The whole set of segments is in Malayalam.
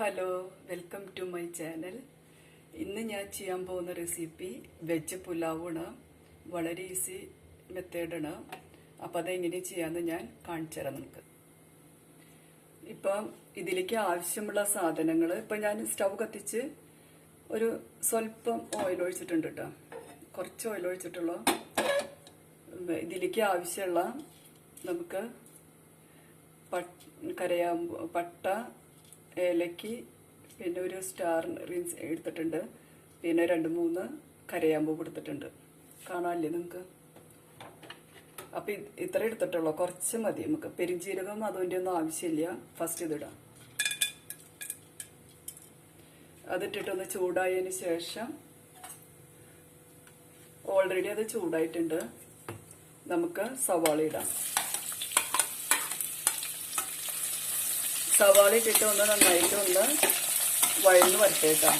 Hello, welcome to my channel. ഇന്ന് ഞാൻ ചെയ്യാൻ പോകുന്ന റെസിപ്പി വെജ് പുലാവാണ്. വളരെ ഈസി മെത്തേഡാണ്. അപ്പോൾ അതെങ്ങനെ ചെയ്യാമെന്ന് ഞാൻ കാണിച്ചു തരാം നമുക്ക്. ഇപ്പം ഇതിലേക്ക് ആവശ്യമുള്ള സാധനങ്ങൾ ഇപ്പം ഞാൻ സ്റ്റൗ കത്തിച്ച് ഒരു സ്വല്പം ഓയിൽ ഒഴിച്ചിട്ടുണ്ട് കേട്ടോ. കുറച്ച് ഓയിൽ ഒഴിച്ചിട്ടുള്ളൂ. ഇതിലേക്ക് ആവശ്യമുള്ള നമുക്ക് പട്ട, ഏലക്കി, പിന്നെ ഒരു സ്റ്റാർ റീൻസ് എടുത്തിട്ടുണ്ട്, പിന്നെ 2-3 കരയാമ്പൂ കൊടുത്തിട്ടുണ്ട്. കാണാമല്ലേ നിങ്ങൾക്ക്? അപ്പം ഇത്ര എടുത്തിട്ടുള്ളൂ, കുറച്ച് മതി നമുക്ക്. പെരിഞ്ജീരകം അതിൻ്റെ ഒന്നും ആവശ്യമില്ല. ഫസ്റ്റ് ഇതിടാം. അതിട്ടിട്ടൊന്ന് ചൂടായതിന് ശേഷം, ഓൾറെഡി അത് ചൂടായിട്ടുണ്ട്, നമുക്ക് സവാള ഇടാം. സവാള ഇട്ടിട്ട് ഒന്ന് നന്നായിട്ട് ഒന്ന് വഴന്ന് വരട്ടേക്കാം.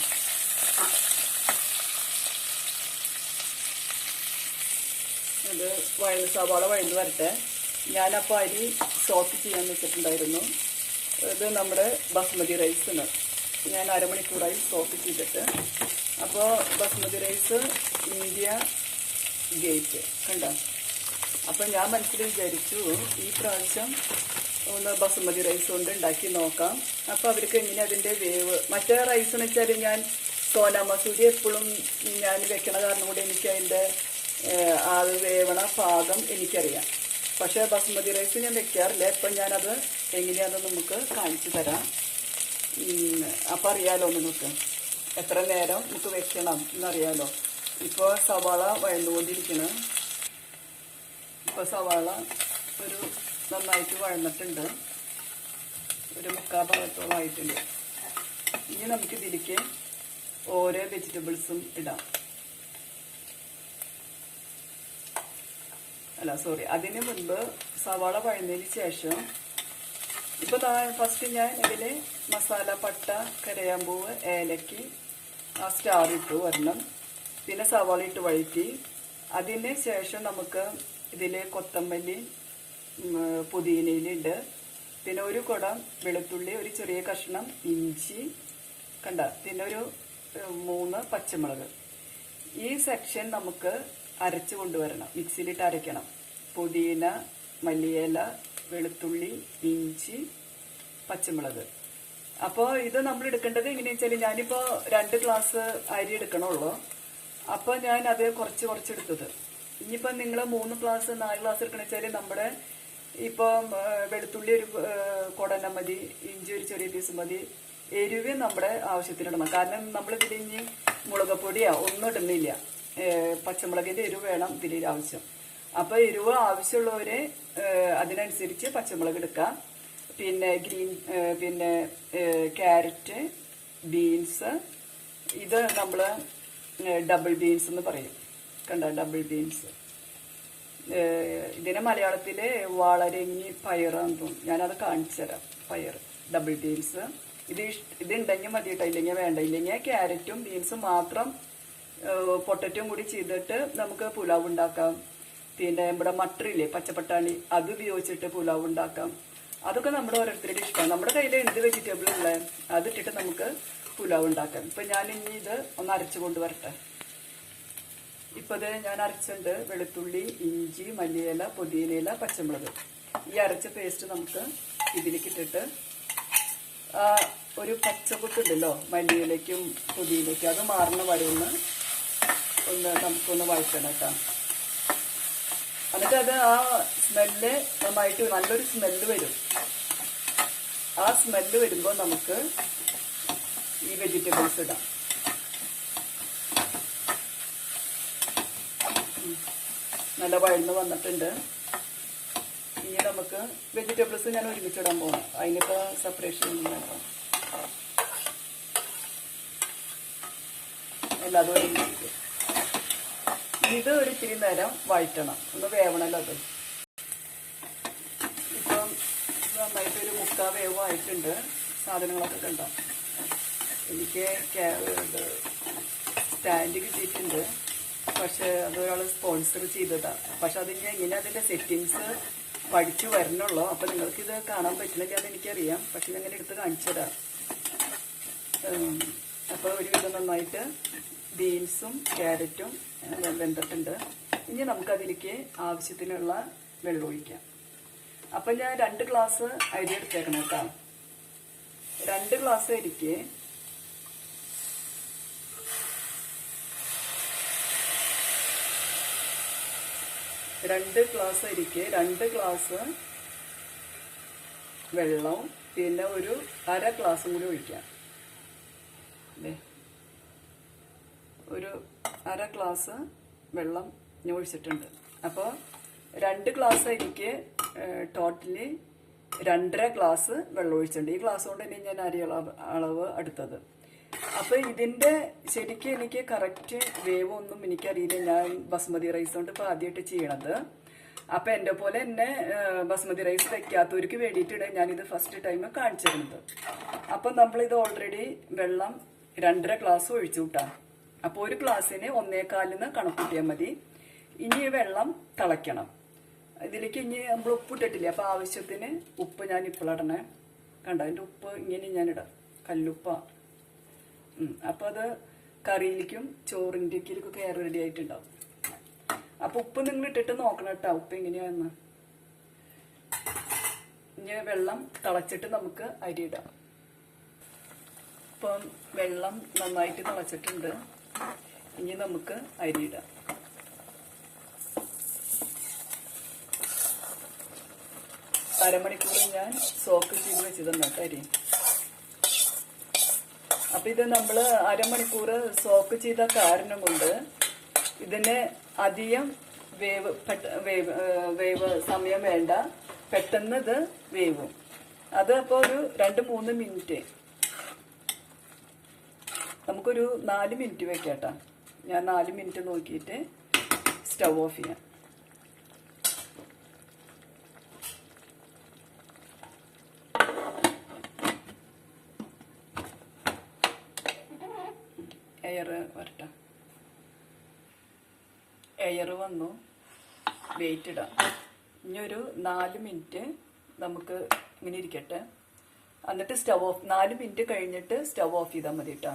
സവാള വഴന്ന് വരട്ടെ. ഞാനപ്പോൾ അരി സോക്ക് ചെയ്യാൻ വെച്ചിട്ടുണ്ടായിരുന്നു. ഇത് നമ്മുടെ ബസ്മതി റൈസാണ്. ഞാൻ അരമണിക്കൂറായി സോക്ക് ചെയ്തിട്ട്. അപ്പോൾ ബസ്മതി റൈസ് ഇന്ത്യ ഗേറ്റ് കണ്ട. അപ്പം ഞാൻ മനസ്സിൽ വിചാരിച്ചു ഈ പ്രാവശ്യം ഒന്ന് ബസുമതി റൈസ് കൊണ്ട് ഉണ്ടാക്കി നോക്കാം. അപ്പോൾ അവർക്ക് എങ്ങനെ അതിൻ്റെ വേവ്, മറ്റേ റൈസ് എന്ന് വെച്ചാൽ ഞാൻ സോന മസൂരി എപ്പോഴും ഞാൻ വെക്കണ കാരണം കൂടി എനിക്ക് അതിൻ്റെ അത് വേവണ പാകം എനിക്കറിയാം. പക്ഷേ ബസുമതി റൈസ് ഞാൻ വെക്കാറില്ല. ഇപ്പം ഞാനത് എങ്ങനെയാണെന്ന് നമുക്ക് കാണിച്ചു തരാം. അപ്പം അറിയാലോ നിങ്ങൾക്ക് എത്ര നേരം നമുക്ക് വെക്കണം എന്നറിയാലോ. ഇപ്പോൾ സവാള വഴന്നുകൊണ്ടിരിക്കണം. ഇപ്പോൾ സവാള ഒരു നന്നായിട്ട് വഴന്നിട്ടുണ്ട്. ഒരു 3/4 ഭാഗത്തോളം ആയിട്ടുണ്ട്. ഇനി നമുക്കിതിലേക്ക് ഓരോ വെജിറ്റബിൾസും ഇടാം. അതിന് മുൻപ് സവാള വഴന്നതിന് ശേഷം ഇപ്പോൾ ഫസ്റ്റ് ഞാൻ ഇതിൽ മസാല, പട്ട, കരയാമ്പൂവ്, ഏലക്കി, ആ സ്റ്റാർ ഇട്ടു വരണം. പിന്നെ സവാള ഇട്ട് വഴറ്റി. അതിന് ശേഷം നമുക്ക് ഇതിൽ കൊത്തമല്ലി, പുതിനയിലുണ്ട്, പിന്നെ ഒരു കുടം വെളുത്തുള്ളി, ഒരു ചെറിയ കഷ്ണം ഇഞ്ചി കണ്ട, പിന്നെ ഒരു 3 പച്ചമുളക്. ഈ സെക്ഷൻ നമുക്ക് അരച്ച് കൊണ്ടുവരണം. മിക്സിയിലിട്ട് അരയ്ക്കണം. പുതിന, മല്ലിയില, വെളുത്തുള്ളി, ഇഞ്ചി, പച്ചമുളക്. അപ്പോൾ ഇത് നമ്മൾ എടുക്കേണ്ടത് എങ്ങനെയാണെന്ന് വെച്ചാൽ, ഞാനിപ്പോൾ 2 ഗ്ലാസ് അരി എടുക്കണുള്ളൂ. അപ്പോൾ ഞാൻ അത് കുറച്ച് എടുത്തത്. ഇനിയിപ്പോൾ നിങ്ങൾ 3 ഗ്ലാസ് 4 ഗ്ലാസ് എടുക്കണമെന്ന് വെച്ചാൽ നമ്മുടെ ഇപ്പം വെളുത്തുള്ളി ഒരു കുടന മതി, ഇഞ്ചി ഒരു ചെറിയ പീസ് മതി. എരിവ് നമ്മുടെ ആവശ്യത്തിനിടണം. കാരണം നമ്മളിതിൽ ഇനി മുളക് പൊടിയോ ഒന്നും ഇടുന്നില്ല. പച്ചമുളകിൻ്റെ എരിവ് വേണം ഇതിൽ ആവശ്യം. അപ്പോൾ എരിവ് ആവശ്യമുള്ളവരെ അതിനനുസരിച്ച് പച്ചമുളക് എടുക്കാം. പിന്നെ ക്യാരറ്റ്, ബീൻസ്, ഇത് നമ്മൾ ഡബിൾ ബീൻസ് എന്ന് പറയും കണ്ട. ഡബിൾ ബീൻസ് ഇതിനെ മലയാളത്തിൽ വളരങ്ങി പയറാന്ന് തോന്നും. ഞാനത് കാണിച്ചു തരാം. പയർ, ഡബിൾ ബീൻസ്. ഇതുണ്ടെങ്കിൽ മതി കേട്ടോ. ഇല്ലെങ്കിൽ വേണ്ട. ഇല്ലെങ്കിൽ ക്യാരറ്റും ബീൻസും മാത്രം പൊട്ടറ്റും കൂടി ചെയ്തിട്ട് നമുക്ക് പുലാവ് ഉണ്ടാക്കാം. പിന്നെ നമ്മുടെ മട്ടറില്ലേ, പച്ചപ്പട്ടാണി, അത് ഉപയോഗിച്ചിട്ട് പുലാവ് ഉണ്ടാക്കാം. അതൊക്കെ നമ്മുടെ ഓരോരുത്തരുടെ ഇഷ്ടമാണ്. നമ്മുടെ കയ്യിൽ എന്ത് വെജിറ്റബിൾ ഉള്ള അതിട്ടിട്ട് നമുക്ക് പുലാവ് ഉണ്ടാക്കാം. ഇപ്പം ഞാൻ ഇനി ഇത് ഒന്ന് അരച്ചു കൊണ്ടുവരട്ടെ. ഇപ്പോൾ ഇത് ഞാൻ അരച്ചുണ്ട്. വെളുത്തുള്ളി, ഇഞ്ചി, മല്ലിയില, പുതിനയില, പച്ചമുളക്. ഈ അരച്ച പേസ്റ്റ് നമുക്ക് ഇതിലേക്ക് ഇട്ടിട്ട് ഒരു പച്ചക്കുത്തുണ്ടല്ലോ മല്ലിയിലേക്കും പുതിനയിലേക്കും, അത് മാറുന്ന വരെ നമുക്കൊന്ന് വഴറ്റണം കേട്ടോ. എന്നിട്ട് അത് ആ സ്മെല്ല് നന്നായിട്ട് നല്ലൊരു സ്മെല്ല് വരും. ആ സ്മെല്ല് വരുമ്പോൾ നമുക്ക് ഈ വെജിറ്റബിൾസ് ഇടാം. നല്ല വഴന്ന് വന്നിട്ടുണ്ട്. ഇനി നമുക്ക് വെജിറ്റബിൾസ് ഞാൻ ഒരുമിച്ചിടാൻ പോകണം. അതിനിപ്പോൾ സെപ്പറേഷൻ വേണം. എല്ലാതും ഒരുമിച്ചിട്ട് ഇത് ഒരു ഇത്തിരി നേരം വഴറ്റണം. ഒന്ന് വേവണല്ലോ അത്. ഇപ്പം നന്നായിട്ടൊരു 3/4 വേവായിട്ടുണ്ട്. സാധനങ്ങളൊക്കെ കണ്ടോ. എനിക്ക് സ്റ്റാൻഡ് കിട്ടിയിട്ടുണ്ട്. പക്ഷെ അതൊരാൾ സ്പോൺസർ ചെയ്തതാണ്. പക്ഷെ അതിന് എങ്ങനെ അതിൻ്റെ സെറ്റിങ്സ് പഠിച്ചു വരണുള്ളൂ. അപ്പം നിങ്ങൾക്കിത് കാണാൻ പറ്റുന്നില്ല എന്ന് എനിക്കറിയാം. പക്ഷെ ഞാൻ ഇങ്ങനെ എടുത്ത് കാണിച്ചു തരാം. അപ്പോൾ ഒരുവിധം നന്നായിട്ട് ബീൻസും ക്യാരറ്റും വെന്തിട്ടുണ്ട്. ഇനി നമുക്കതിലേക്ക് ആവശ്യത്തിനുള്ള വെള്ളം ഒഴിക്കാം. അപ്പം ഞാൻ 2 ഗ്ലാസ് അരി എടുത്തേക്കണം കേട്ടോ. 2 ഗ്ലാസ് അരിക്ക് 2 ഗ്ലാസ് വെള്ളം, പിന്നെ ഒരു 1/2 ഗ്ലാസും കൂടി ഒഴിക്കാം. അല്ലേ, ഒരു 1/2 ഗ്ലാസ് വെള്ളം ഞാൻ ഒഴിച്ചിട്ടുണ്ട്. അപ്പോൾ 2 ഗ്ലാസ് അരിക്ക് ടോട്ടലി 2.5 ഗ്ലാസ് വെള്ളം ഒഴിച്ചിട്ടുണ്ട്. ഈ ഗ്ലാസ് കൊണ്ട് തന്നെ ഞാൻ അരി അളവ് എടുത്തത്. അപ്പോൾ ഇതിൻ്റെ ശരിക്കും എനിക്ക് കറക്റ്റ് വേവൊന്നും എനിക്കറിയില്ല. ഞാൻ ബസ്മതി റൈസ് കൊണ്ട് ഇപ്പോൾ ആദ്യമായിട്ട് ചെയ്യണത്. അപ്പം എൻ്റെ പോലെ തന്നെ ബസ്മതി റൈസ് വെക്കാത്തവർക്ക് വേണ്ടിയിട്ടാണ് ഞാനിത് ഫസ്റ്റ് ടൈം കാണിച്ചിരുന്നത്. അപ്പം നമ്മളിത് ഓൾറെഡി വെള്ളം 2.5 ഗ്ലാസ് ഒഴിച്ചു കൂട്ടാം. അപ്പോൾ ഒരു ഗ്ലാസ്സിന് 1.25 കണക്കൂട്ടിയാൽ മതി. ഇനി വെള്ളം തിളയ്ക്കണം. ഇതിലേക്ക് ഇനി നമ്മൾ ഉപ്പ് ഇട്ടിട്ടില്ല. അപ്പോൾ ആവശ്യത്തിന് ഉപ്പ് ഞാൻ ഇപ്പോഴിടണേ. കണ്ട, അതിൻ്റെ ഉപ്പ് ഇങ്ങനെ ഞാനിടാം, കല്ലുപ്പാണ്. അപ്പോൾ അത് കറിയിലേക്കും ചോറിൻ്റെക്കും കയറി റെഡി ആയിട്ടുണ്ടാവും. അപ്പോൾ ഉപ്പ് നിങ്ങൾ ഇട്ടിട്ട് നോക്കണം കേട്ടോ, ഉപ്പ് എങ്ങനെയാണെന്ന്. ഇനി വെള്ളം തിളച്ചിട്ട് നമുക്ക് അരി ഇടാം. ഇപ്പം വെള്ളം നന്നായിട്ട് തിളച്ചിട്ടുണ്ട്. ഇനി നമുക്ക് അരി ഇടാം. അരമണിക്കൂർ ഞാൻ സോക്ക് ചെയ്ത് വെച്ചതാണ് കേട്ടോ അരി. അപ്പം ഇത് നമ്മൾ അരമണിക്കൂർ സോക്ക് ചെയ്ത കാരണം കൊണ്ട് ഇതിന് അധികം വേവ് സമയം വേണ്ട, പെട്ടെന്ന് ഇത് വേവും. അത് അപ്പോൾ ഒരു 2-3 മിനിറ്റ്, നമുക്കൊരു 4 മിനിറ്റ് വെക്കാട്ടോ. ഞാൻ 4 മിനിറ്റ് നോക്കിയിട്ട് സ്റ്റൗ ഓഫ് ചെയ്യാം. എയർ വരട്ടെ. എയർ വന്നു, വെയിറ്റ് ഇടാം. ഇനി ഒരു 4 മിനിറ്റ് നമുക്ക് ഇങ്ങനെ ഇരിക്കട്ടെ. എന്നിട്ട് സ്റ്റവ് ഓഫ്, 4 മിനിറ്റ് കഴിഞ്ഞിട്ട് സ്റ്റവ് ഓഫ് ചെയ്താൽ മതി കേട്ടോ.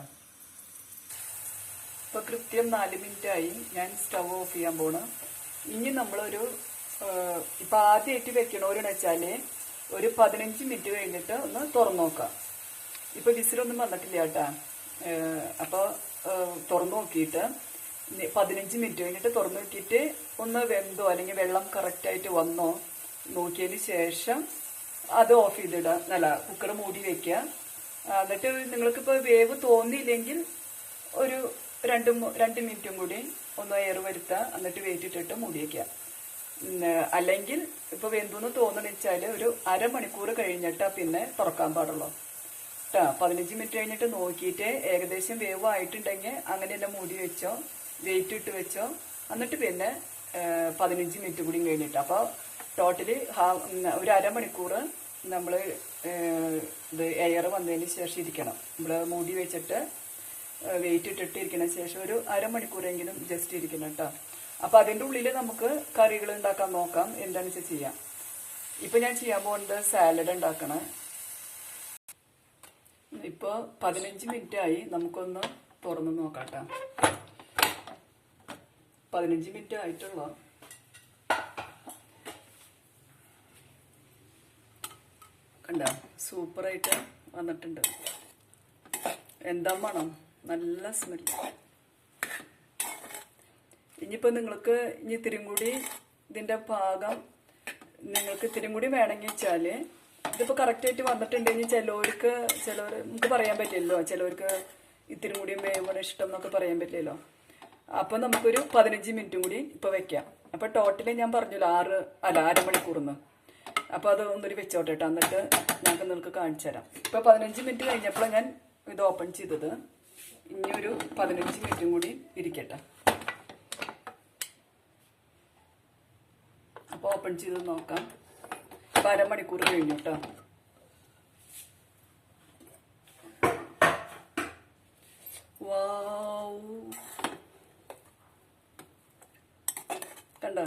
ഇപ്പോൾ കൃത്യം 4 മിനിറ്റായി. ഞാൻ സ്റ്റവ് ഓഫ് ചെയ്യാൻ പോണ്. ഇനി നമ്മളൊരു ഇപ്പം ആദ്യമായിട്ട് വെക്കണവരെന്ന് വെച്ചാൽ ഒരു 15 മിനിറ്റ് കഴിഞ്ഞിട്ട് ഒന്ന് തുറന്നു നോക്കാം. ഇപ്പോൾ വിസിലൊന്നും വന്നിട്ടില്ല കേട്ടോ. അപ്പോൾ തുറന്നു നോക്കിയിട്ട് 15 മിനിറ്റ് കഴിഞ്ഞിട്ട് തുറന്നു നോക്കിയിട്ട് ഒന്ന് വെന്തോ അല്ലെങ്കിൽ വെള്ളം കറക്റ്റായിട്ട് വന്നോ നോക്കിയതിന് ശേഷം അത് ഓഫ് ചെയ്തിടുക. നല്ല കുക്കർ മൂടി വെക്കുക. എന്നിട്ട് നിങ്ങൾക്കിപ്പോൾ വേവ് തോന്നിയില്ലെങ്കിൽ ഒരു 2 മിനിറ്റും കൂടി ഒന്ന് എയർ വരുത്തുക. എന്നിട്ട് വെയിറ്റ് ഇട്ടിട്ട് മൂടി വയ്ക്കുക. അല്ലെങ്കിൽ ഇപ്പോൾ വെന്തെന്ന് തോന്നുന്നു വെച്ചാൽ ഒരു അരമണിക്കൂർ കഴിഞ്ഞിട്ട് പിന്നെ തുറക്കാൻ പാടുള്ളൂ കേട്ടോ. 15 മിനിറ്റ് കഴിഞ്ഞിട്ട് നോക്കിയിട്ട് ഏകദേശം വേവ് ആയിട്ടുണ്ടെങ്കിൽ അങ്ങനെ തന്നെ മൂടി വെച്ചോ, വെയിറ്റ് ഇട്ട് വെച്ചോ. എന്നിട്ട് പിന്നെ 15 മിനിറ്റ് കൂടി കഴിഞ്ഞിട്ട്, അപ്പോൾ ടോട്ടലി ഒരു അരമണിക്കൂർ നമ്മൾ ഇത് എയർ വന്നതിന് ശേഷം ഇരിക്കണം. നമ്മൾ മൂടി വെച്ചിട്ട് വെയിറ്റ് ഇട്ടിട്ട് ഇരിക്കുന്ന ശേഷം ഒരു അരമണിക്കൂറെങ്കിലും ജസ്റ്റ് ഇരിക്കണം കേട്ടോ. അപ്പോൾ അതിൻ്റെ ഉള്ളിൽ നമുക്ക് കറികൾ ഉണ്ടാക്കാൻ നോക്കാം, എന്താണെന്ന് വെച്ചാൽ ചെയ്യാം. ഇപ്പം ഞാൻ ചെയ്യാൻ പോകുന്നത് സാലഡ് ഉണ്ടാക്കണം. ഇപ്പോൾ 15 മിനിറ്റായി. നമുക്കൊന്ന് തുറന്ന് നോക്കാം കേട്ടോ. 15 മിനിറ്റ് ആയിട്ടുള്ളൂ. കണ്ടോ, സൂപ്പറായിട്ട് വന്നിട്ടുണ്ട്. എന്താ മണം, നല്ല സ്മെല്ല്. ഇനിയിപ്പോൾ നിങ്ങൾക്ക് ഇനി ഇത്തിരിയും കൂടി ഇതിൻ്റെ പാകം നിങ്ങൾക്ക് ഇത്തിരിയും കൂടി വേണമെങ്കിൽ വെച്ചാൽ, ഇതിപ്പോൾ കറക്റ്റായിട്ട് വന്നിട്ടുണ്ടെങ്കിൽ ചിലർ നമുക്ക് പറയാൻ പറ്റില്ലല്ലോ, ചിലവർക്ക് ഇത്തിരി കൂടി വേവണം ഇഷ്ടം എന്നൊക്കെ പറയാൻ പറ്റില്ലല്ലോ. അപ്പോൾ നമുക്കൊരു 15 മിനിറ്റും കൂടി ഇപ്പോൾ വെക്കാം. അപ്പോൾ ടോട്ടലി ഞാൻ പറഞ്ഞല്ലോ അരമണിക്കൂർന്ന്. അപ്പോൾ അത് ഒന്നൊരു വെച്ചോട്ടെ കേട്ടോ. എന്നിട്ട് ഞങ്ങൾക്ക് നിങ്ങൾക്ക് കാണിച്ചു തരാം. ഇപ്പോൾ 15 മിനിറ്റ് കഴിഞ്ഞപ്പോൾ ഞാൻ ഇത് ഓപ്പൺ ചെയ്തത്. ഇനി ഒരു 15 മിനിറ്റും കൂടി ഇരിക്കട്ടെ. അപ്പോൾ ഓപ്പൺ ചെയ്ത് നോക്കാം. ഇപ്പോൾ അരമണിക്കൂർ കഴിഞ്ഞു കേട്ടോ. വാവ്, കണ്ടോ,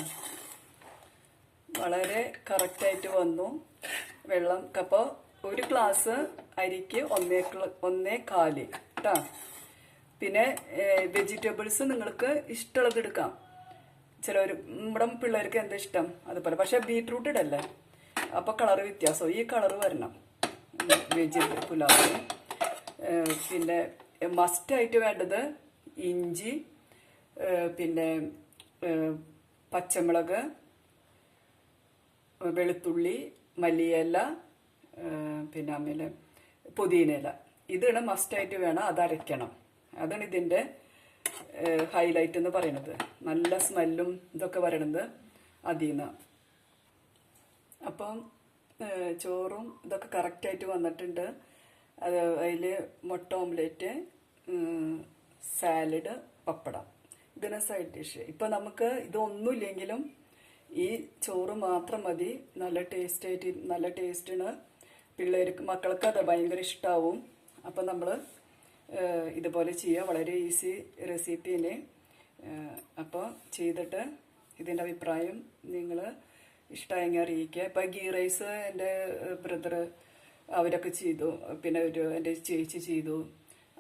വളരെ കറക്റ്റായിട്ട് വന്നു വെള്ളം. അപ്പോൾ ഒരു ഗ്ലാസ് അരിക്ക് 1.25 കേട്ടോ. പിന്നെ വെജിറ്റബിൾസ് നിങ്ങൾക്ക് ഇഷ്ടമുള്ളത് എടുക്കാം. ചിലവർ നമ്മുടെ പിള്ളേർക്ക് എന്താ ഇഷ്ടം അതുപോലെ. പക്ഷെ ബീട്രൂട്ട് ഇടല്ലേ, അപ്പോൾ കളറ് വ്യത്യാസം. ഈ കളറ് വരണം വെജ് പുലാവ്. പിന്നെ മസ്റ്റായിട്ട് വേണ്ടത് ഇഞ്ചി, പിന്നെ പച്ചമുളക്, വെളുത്തുള്ളി, മല്ലിയില, പിന്നെ അമ്മയില, പുതിനയില. ഇതാണ് മസ്റ്റായിട്ട് വേണം. അതരയ്ക്കണം. അതാണ് ഇതിൻ്റെ ഹൈലൈറ്റ് എന്ന് പറയുന്നത്. നല്ല സ്മെല്ലും ഇതൊക്കെ വരണത് അതിൽ നിന്ന്. അപ്പം ചോറും ഇതൊക്കെ കറക്റ്റായിട്ട് വന്നിട്ടുണ്ട്. അത് അതിൽ മുട്ട ഓംലേറ്റ്, സാലഡ്, പപ്പടം, ഇതിന് സൈഡ് ഡിഷ്. ഇപ്പം നമുക്ക് ഇതൊന്നുമില്ലെങ്കിലും ഈ ചോറ് മാത്രം മതി. നല്ല ടേസ്റ്റായിട്ട്, നല്ല ടേസ്റ്റിന് പിള്ളേർക്ക്, മക്കൾക്ക് അത് ഭയങ്കര ഇഷ്ടമാവും. അപ്പം നമ്മൾ ഇതുപോലെ ചെയ്യുക. വളരെ ഈസി റെസിപ്പിനെ. അപ്പോൾ ചെയ്തിട്ട് ഇതിൻ്റെ അഭിപ്രായം നിങ്ങൾ ഇഷ്ടമായെങ്കിൽ അറിയിക്കുക. ഇപ്പം ഗീ റൈസ് എൻ്റെ ബ്രദർ അവരൊക്കെ ചെയ്തു, പിന്നെ എൻ്റെ ചേച്ചി ചെയ്തു.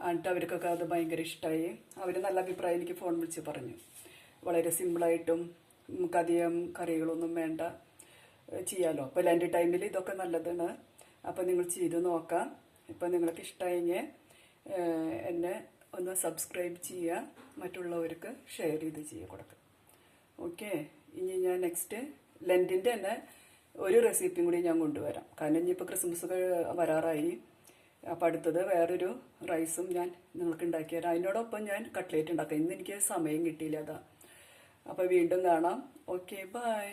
എന്നിട്ട് അവർക്കൊക്കെ അത് ഭയങ്കര ഇഷ്ടമായി. അവർ നല്ല അഭിപ്രായം എനിക്ക് ഫോൺ വിളിച്ച് പറഞ്ഞു. വളരെ സിമ്പിളായിട്ടും നമുക്കധികം കറികളൊന്നും വേണ്ട, ചെയ്യാമല്ലോ. അപ്പോൾ ലഞ്ച് ടൈമിൽ ഇതൊക്കെ നല്ലതാണ്. അപ്പോൾ നിങ്ങൾ ചെയ്ത് നോക്കാം. ഇപ്പം നിങ്ങൾക്ക് ഇഷ്ടമായെങ്കിൽ എന്നെ ഒന്ന് സബ്സ്ക്രൈബ് ചെയ്യുക, മറ്റുള്ളവർക്ക് ഷെയർ ചെയ്ത് കൊടുക്കുക. ഓക്കെ. ഇനി ഞാൻ നെക്സ്റ്റ് ലൻറ്റിൻ്റെ തന്നെ ഒരു റെസിപ്പിയും കൂടി ഞാൻ കൊണ്ടുവരാം. കാരണം ഇനിയിപ്പോൾ ക്രിസ്മസ് ഒക്കെ വരാറായി. അപ്പോൾ അടുത്തത് വേറൊരു റൈസും ഞാൻ നിങ്ങൾക്ക് ഉണ്ടാക്കി തരാം. അതിനോടൊപ്പം ഞാൻ കട്ട്ലേറ്റ് ഉണ്ടാക്കാം. ഇന്ന് എനിക്ക് സമയം കിട്ടിയില്ല, അതാ. അപ്പോൾ വീണ്ടും കാണാം. Okay, by.